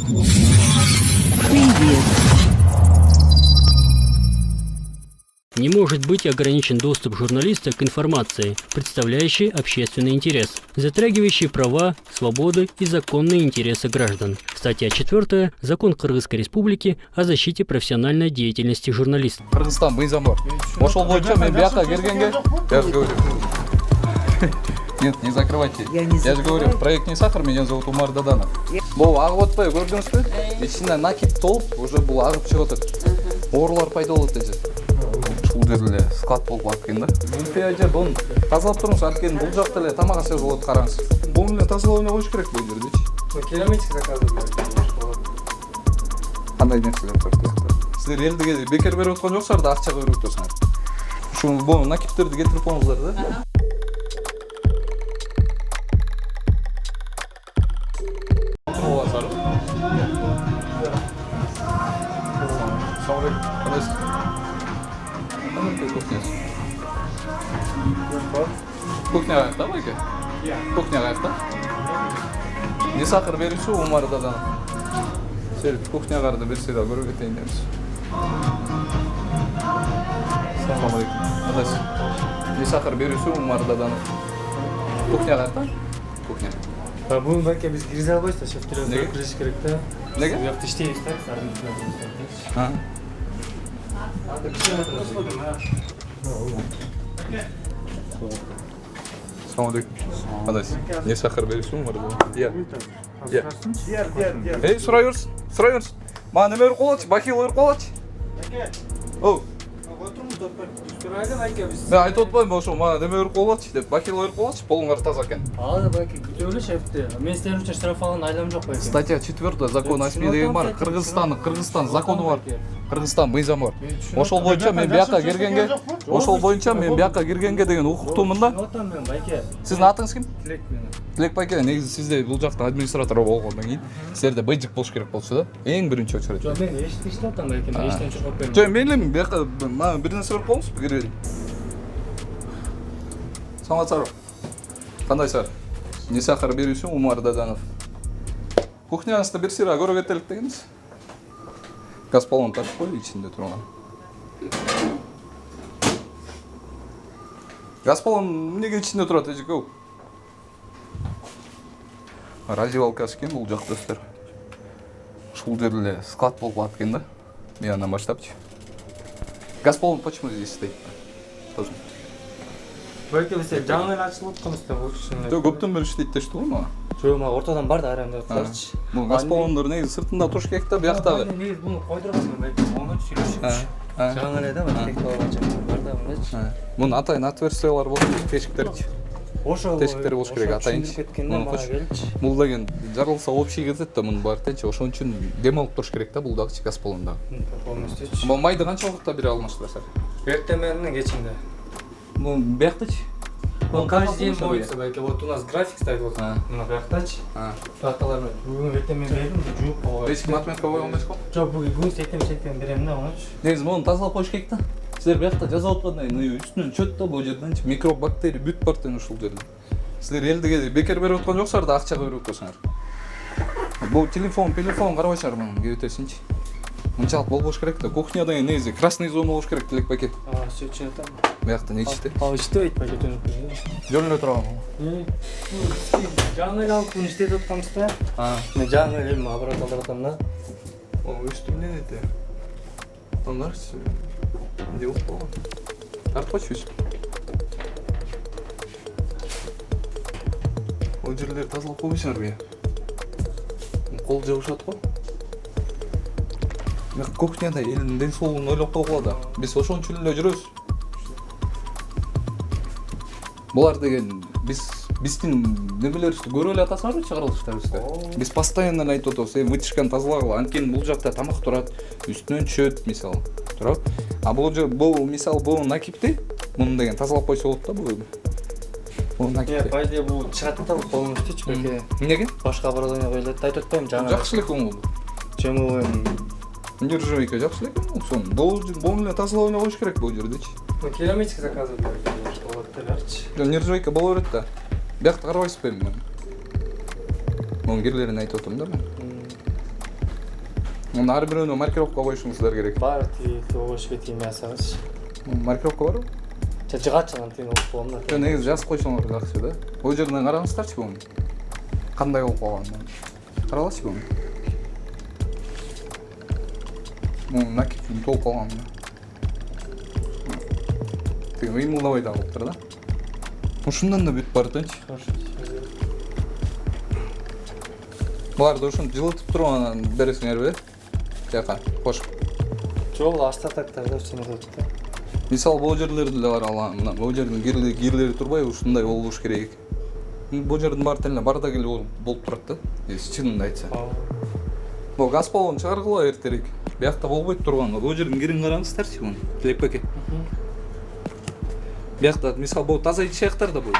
Привет. Не может быть ограничен доступ журналиста к информации, представляющей общественный интерес, затрагивающей права, свободы и законные интересы граждан. Статья 4. Закон Кыргызской Республики о защите профессиональной деятельности журналистов. Кыргызстан мыйзам бар. Ошол боюнча мен бияка келгенге, я же говорю. Нет, не закрывайте. Я же говорю, проект не сахар, меня зовут Умар Даданов. Бұл ағып отпай көрдіңізбі? Ичинде накип толып, уже бұл ағып шығып отыр. Оғырлар пайда болады десе. Шул жерде склад болып жатқан да. Бүлпе бұны тазалап тұрыңыз, әлкен бұл жақта эле тамақ аса болады қараңыз. Бұны эле тазалауына қойыш керек бұл жерде. Керамический заказывать. Қандай нәрселер бар тияқта. Сіздер елдіге бекер беріп отқан жоқсыздар да ақша беріп отырсыңдар. Шу бұл накиптерді кетіріп қойыңыздар да. Кухня қайықта ма екен? Кухня қайықта? Не сақыр беруші Умар Даданов. Серіп кухня қарды берсе де көріп кетейін деміз. Салам алейкум. Адас. Не сақыр беруші Умар Даданов. Кухня қайықта? Кухня. Бүгін бәке біз кіргізе албайыз да, шефтерлерді кіргіз керек та. Неге? Бұяқты іштейіз та, сардың ішіне Салам алейкум. Адас. Не сақыр беруші Умар Даданов. Ей, сұрай берсін. Сұрай берсін. Маған неме ұрып қолатшы, бақил ұрып қолатшы. Оу. Мен айтып отпайым болшы, маған неме ұрып қолатшы деп, бақил ұрып қолатшы, полыңар таза екен. Алды бәке, күтеулі шефті. Мен істерім үшін штраф алған айлам жоқ бәке. Статья 4 закон АСМИ деген бар. Кыргызстан законы бар. Кыргызстан мыйзамы бар. Ошол боюнча мен бияка киргенге деген укуктуумун да. Отам мен бәке. Сиздин атыңыз ким? Тілек мені. Тилек байке, негизи сизде бул жакта администратор болгондон кийин силерде быйжык болуш керек болчу да. Эң биринчи очередь. Жоқ, мен ештен отам бәке, мен ештен чұрғап бермеймін. Жок, мейли бияка мага бир нерсе берип коюңуз, кире берейин. Саламатсызбы? Кандайсыздар? Не сахар берүүчү Умар Даданов. Кухняңызды бир сыйра көрө кетелик дегенбиз. Газ баллон тартып кой ичинде турган. Газ баллон эмнеге ичинде турат эжеке? Раздевалкасы экен бул жак достор. Ушул жерде склад болуп аткан да. Мен андан баштапчы. Газ баллон почему здесь стоит? Тоже. Бәке бізде жаңа ел ачылып отқанбызда бұл үшін. Жок, көптөн бери иштейт дешти го мага. Жоқ, мага ортадан бар да айран деп турчу. Бул газ баллондор негизи сыртында туруш керек да, бияктагы. Негизи буну койдургансың бәке, оны сүйлөшүпчү. Жаңа эле да тектеп алганча бар да мындачы. Мунун атайын отверстиялар болду, тешиктерчи. Ошо Тешиктери болуш керек атайынчы. Кеткенде мага келчи. Бул деген жарылса общий кетет да мунун баары тенчи, ошон үчүн дем алып туруш керек да бул дагычы газ баллондо. Полностью. Бул майды канча убакытта бере алмакчысыздар? Эртең кечинде. Бул бияктычы? Он каждый день моется, бәке. Вот у нас график стоит вот мына бияктачы. Платаларны бүгүн эртең мен бердим, жууп койгон. Эч ким отметка кое алмайсызбы? Жок, бүгүн сетем берем да онучу. Негизи муну тазалап коюш керек да. Силер биякта жазып аткандай, үстүнөн чөт да бул жерденчи микроб, бактерия бүт бар тең ушул жерде. Силер элдиге бекер берип аткан жоксуңар да акча берип атасыңар. Бул телефон карабайсыңар муну кебетесинчи. Мынчалык болбош керек да. Кухня деген негизи красный зона болуш керек, Тилек байке. Всё чынатам. Биякта не ичти? Иштебейт бәке жөнөп. Жөн эле турган. Жаңы эле алып иштеп атканбызда. Мен жаңы эле аппарат алдырып атам да. Üstümden edi. Onlar ne yok bu? Tartışmış üstüm. O yerleri тазалап koymuşlar bir. Kol жабышат қой. Кухняда елдің денсаулығын ойлап қалады. Біз ошон үчүн эле жүрөбүз. Булар деген биздин немелерибизди көрүп эле атасыңарбы чыгарылыштарыбызды. Биз постоянно айтып атабыз, вытяжканы тазалагыла. Анткени бул жакта тамак турат, үстүнөн чөт мисалы турат. А бул мисалы бул накипти, муну деген тазалап койсо болот да бул. Бул накипти. По идее бул чыгат да полностью бәке. Эмнеге? Башка оборудование коюлат. Айтып атпайм жаңы. Жакшы элек бул. Чему Нержавейка жакшы элек бул. Сон бул эле тазалоону коюш керек бул жердечи. керамический заказывать керек. Нержавейка боло берет да. Биякта карабайсызбы эми? Мунун кирлерин айтып атам да мен. Мына ар бирөөнө маркировка коюшуңуздар керек. Бар тиги тиим жасаңыз. Маркировка барбы? Жыгачынан тиң болуп колгон. Жөн негизи жазып койсоңор жакшы да. Бул жерден караңыздарчы буну. Кандай болуп калганын. Каралачы буну. Муну накип толуп калган. Тиги ыймылдабай да калыптыр да. Ушундан да бүт бар тынч. Буларды ушинтип жылытып туруп анан бересиңерби? Жака, кош. Жол астатактарда сене турат да. Мисалы бул жерлерде эле бар алам. Мына бул жердин кирлери турбай ушундай болуш керек. Бул жердин баары эле бардак эле болуп турат да. Чынын айтса. Бул газ баллон чыгаргыла эртерээк. Биякта болбойт турганга. Бул жердин кирин караңыздарчы муну. Тилек беке. Биякта мисалы бул таза ичектер да болду.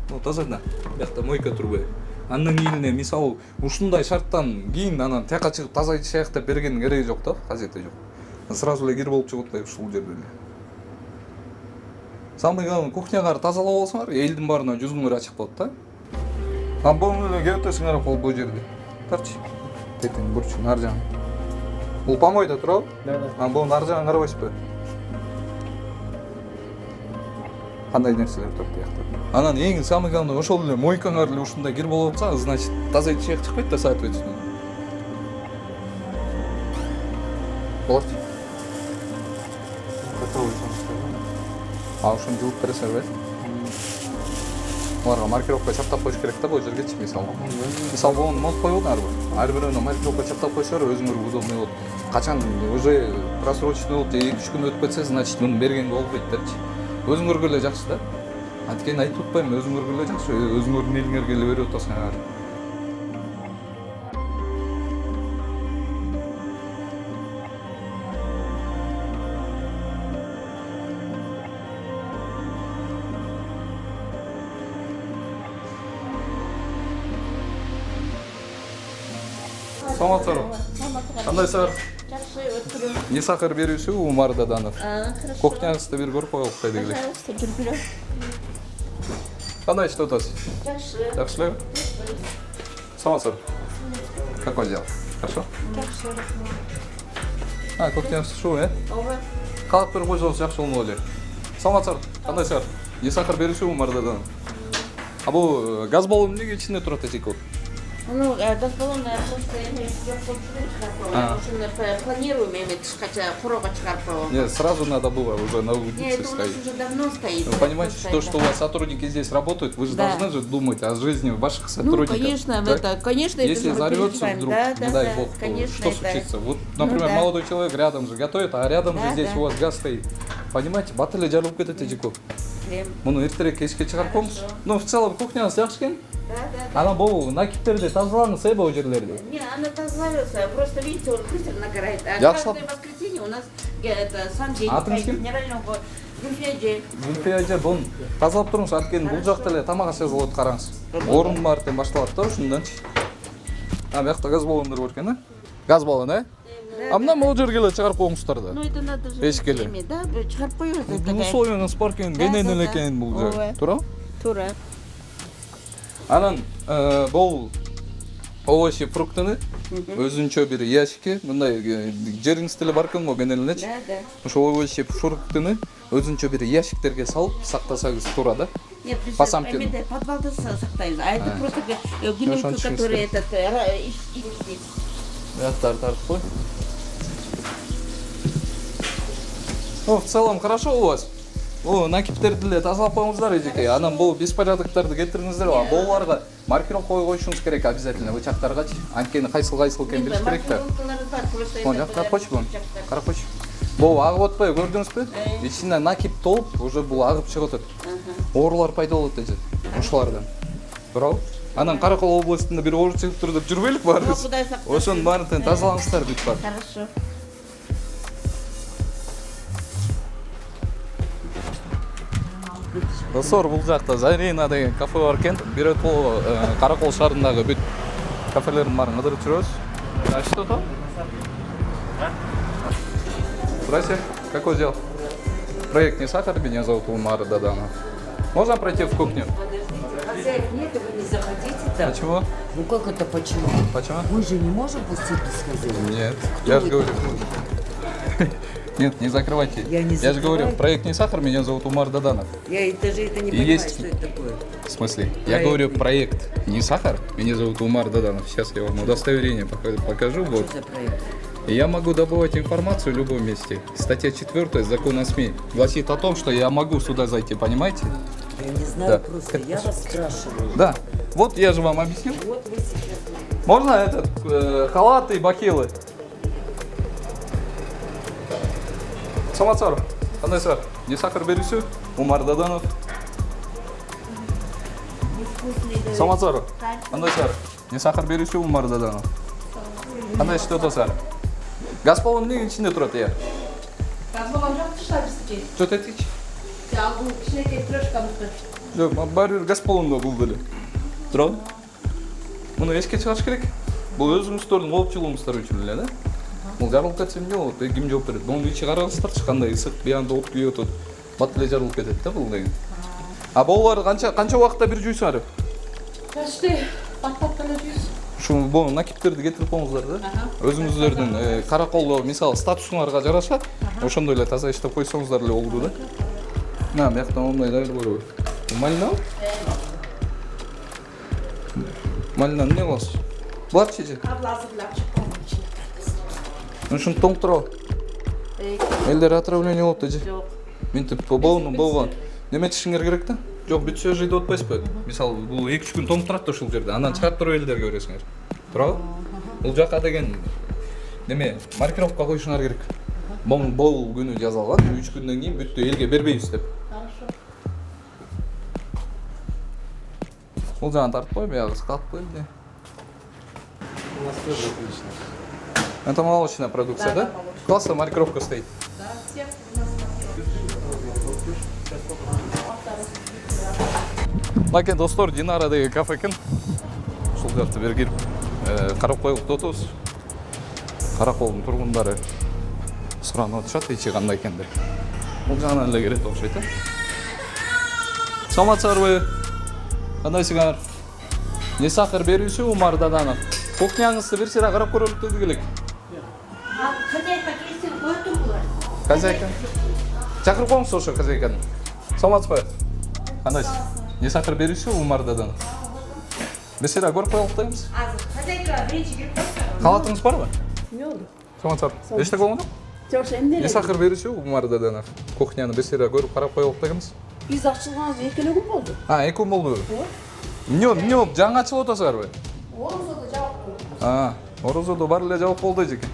Бул таза да. Биякта мойка турбай. Андан кийин мисалы ушундай шарттан кийин анан тияка чыгып таза ичектеп бергендин кереги жок да, казети жок. Сразу эле кир болуп чыгып атпайбы ушул жерде эле. Самый главный кухняга тазалап алсаңар, элдин баарына жүзүңөр ачык болот да. Анан буну эле кеп өтөсүңөр кол бул жерде. Тарчы. Тетиң бурчун ар жагын. Бул помойда турабы? Да. Анан бунун ар жагын карабайсызбы? Кандай нерселер турат биякта. Анан эң самый главный ошол эле мойкаңар эле ушундай кир болуп атса, значит таза ичек чыкпайт да соответственно. Болот. Готовый. А ушуну жылып бересиңерби? Аларга маркировка чаптап коюш керек да бул жергечи мисалы. Мисалы буну монтуп койбодуңарбы? Ар бирөөнө маркировка чаптап койсоңор өзүңөргө удобный болот. Качан уже просроченный болуп же 2-3 күн өтүп кетсе, значит муну бергенге болбойт депчи. Өзүңөргө эле жакшы да. Анткени айтып атпайбы, өзүңөргө эле жакшы, өзүңөрдүн элиңерге эле берип атасыңар. Саламатсызбы? Кандайсыздар? Жакшы өткөрөм. Не сахар берүүсү Умар Даданов. Хорошо. Кухняңызды бир көрүп коелук дедик эле. Пожалуйста, жүргүлө. Кандай иштеп атасыз? Жакшы. Жакшы элеби? Саламатсызбы? Какой дел? Хорошо? Жакшы. А, кухняңыз шу, Ооба. Калып бир койсоңуз жакшы болмок эле. Саламатсызбы? Кандайсыздар? Не сахар берүүсү Умар Даданов. А бул газ баллон эмнеге ичинде турат эчеки? Ну, газ баллон просто жок болуп чыгып ошону планируем эми тышкача короого чыгарып коебу. Нет, сразу надо было уже на Нет, улице это у нас стоит. уже давно стоит. Вы понимаете, что у вас сотрудники здесь работают, вы же Да. должны же думать о жизни ваших Ну, сотрудников. конечно, да? это, конечно, Если это же мы взорвется переживаем. вдруг, Да, не да, дай да, бог, то конечно, что это- случится? Вот, например, да. молодой человек рядом же готовит, а рядом же Да, здесь да. у вас газ стоит. Понимаете, баттеле жарылып кетет эжеко. Крем. Муну эртерээк кечке чыгарып коюңуз. Ну, в целом кухняңыз жакшы экен. Да, да. Анан бул накиптерди тазалаңыз, бул жерлерди. Не, она тазалается, просто видите, он быстро нагорает. А Я каждое воскресенье у нас это сам день Атыңыз ким? генерального Гүлфияже. Гүлфия эже, бун тазалап туруңуз, анткени бул жакта эле тамак аш болот, караңыз. Орун бар тең башталат да ушунданчы. А биякта газ баллондор бар экен, Газ баллон, А мына могу жерге эле чыгарып коюңуздар да. Ну это надо же. Эшикке эле. Да, чыгарып коебуз. Бул условияңыз бар экен, кенен эле экен бул жер. Ооба. Туура? Туура. Анан бул овощи, фруктыны өзүнчө бир ящикке, мындай жериңизде эле бар экен го кенен элечи. Да, да. Ошол овощи, фруктыны өзүнчө бир ящиктерге салып сактасаңыз туура да. Нет, По самке. эменде подвалда сактайбыз. А это просто гүнүмкү, ошентишиңиз который керек. этот Тартып кой. В целом хорошо у вас. Накиптерди эле тазалап коюңуздар эжеке. Анан бул беспорядоктарды кетириңиздер. Буларга маркировка коюшуңуз керек обязательно бычактаргачы. Анткени кайсыл экенин билиш керек да. Карап койчу бун. Карап койчу. Бул агып атпайбы, көрдүңүзбү? Ичинен накип толуп, уже бул агып чыгып атат. Оорулар пайда болот эже. Ошолардан. Туурабы? Анан Каракол областында бир оору чыгып тур деп жүрбөйлүк баарыбыз. Кудай сактасын. Ошонун баарын тазалаңыздар бүт бар. Хорошо. Достор, бул жакта Зарина деген кафе бар экен. Бирөт бул Каракол шаарындагы бүт кафелердин баарын кыдырып жүрөбүз. А что там? Здрасте, какой дел? Проект «Не сахар», меня зовут Умар Даданов. Можно пройти в кухню? хозяев нет, и вы не захотите там. Почему? Ну как это почему? Почему? Мы же не можем пустить без хозяина. Нет, я же говорю. Нет, не закрывайте. Я не же говорю, закрываю. проект не сахар, меня зовут Умар Даданов. Я даже это не И понимаю, есть- что это такое. В смысле? Я говорю, проект не сахар, меня зовут Умар Даданов. Сейчас я вам удостоверение покажу. Вот. Что за проект? И я могу добывать информацию в любом месте. Статья 4 закона СМИ гласит о том, что я могу сюда зайти, понимаете? Я не знаю Да. просто, я вас спрашиваю. Да. Вот я же вам объяснил. Вот вы сейчас... Можно этот халаты и бахилы? Самацар, қандай сар? Не сахар бересіз? Умар Даданов. Самацар, қандай сар? Не сахар бересіз? Умар Даданов. Қандай что-то сар? Газ баллон неге ішінде тұрады, иә? Gaz balon жоқ, тышта біздікі. Что-то етейінші? Бұл кішкенекей трешкамызды. Жоқ, бәрі газ баллонда бұл дәлі. Тұрады? Мұны еске шығарыш керек. Бұл өзіңіздердің олып жылуыңыздар үшін, да? Бұл жарылып кетсе не болады? Кім жауап береді? Бұны шығарасыздар, шыққандай ысық, бияңды от күйе отыр. Баттыле жарылып кетеді, да бұл деген. А болар қанша уақытта бір жүйсіңар? Почти баттап қана жүйіз. Шу бұл накиптерді кетіріп болыңыздар, да? Өзіңіздердің қарақолы, мысалы, статусыңарға жараша, ошондой эле таза иштеп койсоңуздар эле болду, да? На, мияктан ондай дайыр көрөбү. Малина? Малинаны не кыласыз? Булар чечи. Kablo hazırlap çıkmamın için. Ушуну тоңтуруп. Элдер отравление болуп да же. Жоқ. Мынтип болгон. Неме чишиңер керек да? Жок, бүтсө жыйды отпайсызбы? Мисалы, бул 2-3 күн тоңтурат да ушул жерде. Андан чыгарып туруп элдерге бересиңер. Туурабы? Бул жака деген неме маркировка коюшуңар керек. Бол күнү жазалган, 3 күндөн кийин бүттү, элге бербейбиз деп. Хорошо. Бул жагын тартып коюп, биягы кыскалтып коюп, да. У нас тоже отлично. Это молочная продукция, Да, да? да, молочная. Классно, маркировка стоит. Да, всех у нас Мына достор, Динара деген кафе экен. Ушул жакты бери кирип, карап коелук деп атабыз. Караколдун тургундары суранып атышат, ичи кандай экен деп. Бул жагынан эле керет окшойт, э? Саламатсыздарбы? Кандайсыңар? Не сахар берүүсү Умар Даданов? Кухняңызды бир сыйра карап көрөлүк дедик элек. Хозяйка келсе қойып тұр бұлар. Хозяйка. Чакырып коңуз ошо хозяйканы. Саламатсызбы? Кандайсыз? Не сахар берүүсү Умар Даданов? Бир сыйра көрүп коелук дейбиз. Азыр хозяйка бірінші келіп қойса. Халатыңыз барбы? Не олды? Саламатсыздар. Эчтеке болгон жок? Жоқ, енді Не сахар берүүсү Умар Даданов? Кухняны бир сыйра көрүп карап коелук дегенбиз. Біз ашылғанымыз екілі күн болды. 2 күн болду. Эмне жаңы ачып атасыздарбы? Орынсызды жауап қойды. Орозодо бар эле жабык болду эжеке.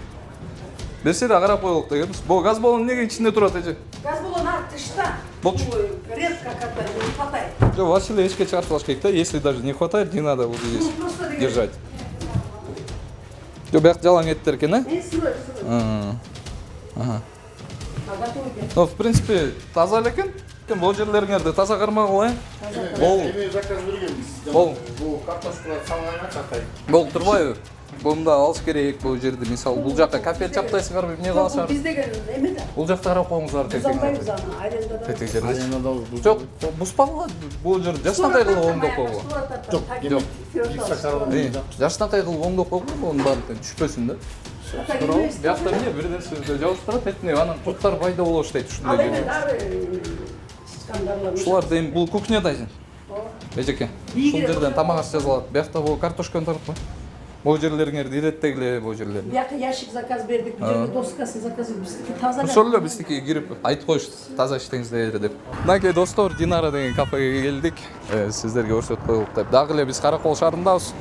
Бир сыйра карап коелук дегенбиз. Бул газ баллон эмнеге ичинде турат эже? Газ баллон ар тышта. Болчу. Редко когда не хватает. Жок, вообще эле эчке чыгарып салыш керек да. Если даже не хватает, не надо вот здесь держать. Жок, бияк жалаң эттер экен, э? Сырой. Ага. А готовить. Ну, в принципе, таза эле экен. Бул жерлериңерди таза кармагыла, э? Бол. Эми заказ бергенбиз. Бол. Бул картошкалар салган чакай. Бол турбайбы? Бунда алыш керек бул жерди. Мисалы, бул жакка кафе чаптайсыңарбы, эмне кыласыңар? Біз деген эме да. Бул жакта карап коюңуздар Біз тетиң. албайбыз аны, арендада. Тетиң жерде. Арендадабыз бул. Жок, буспагыла бул жерди жаштанкай кылып оңдоп койгула. Жок. Жаштанкай кылып оңдоп койгула, мунун баарын түшпөсүн да. Биякта эмне бир нерсе жабыштырат, этине анан курттар пайда боло баштайт ушундай жерде. Ушуларды эми бул кухняда экен. Эжеке. Бул жерден тамак аш жазылат. Биякта бул картошканы тартпа. Бул жерлериңерди илеттегиле бул жерлерди. Бияққа ящик заказ бердік, бұл жерге доскасын заказ бердік. Біздікі таза. Ошол эле биздики кирип айтып коюш таза иштеңиздер деп. Мынакей достор, Динара деген кафеге келдик. Сиздерге көрсөтүп коелук деп. Дагы эле биз Каракол шаарындабыз.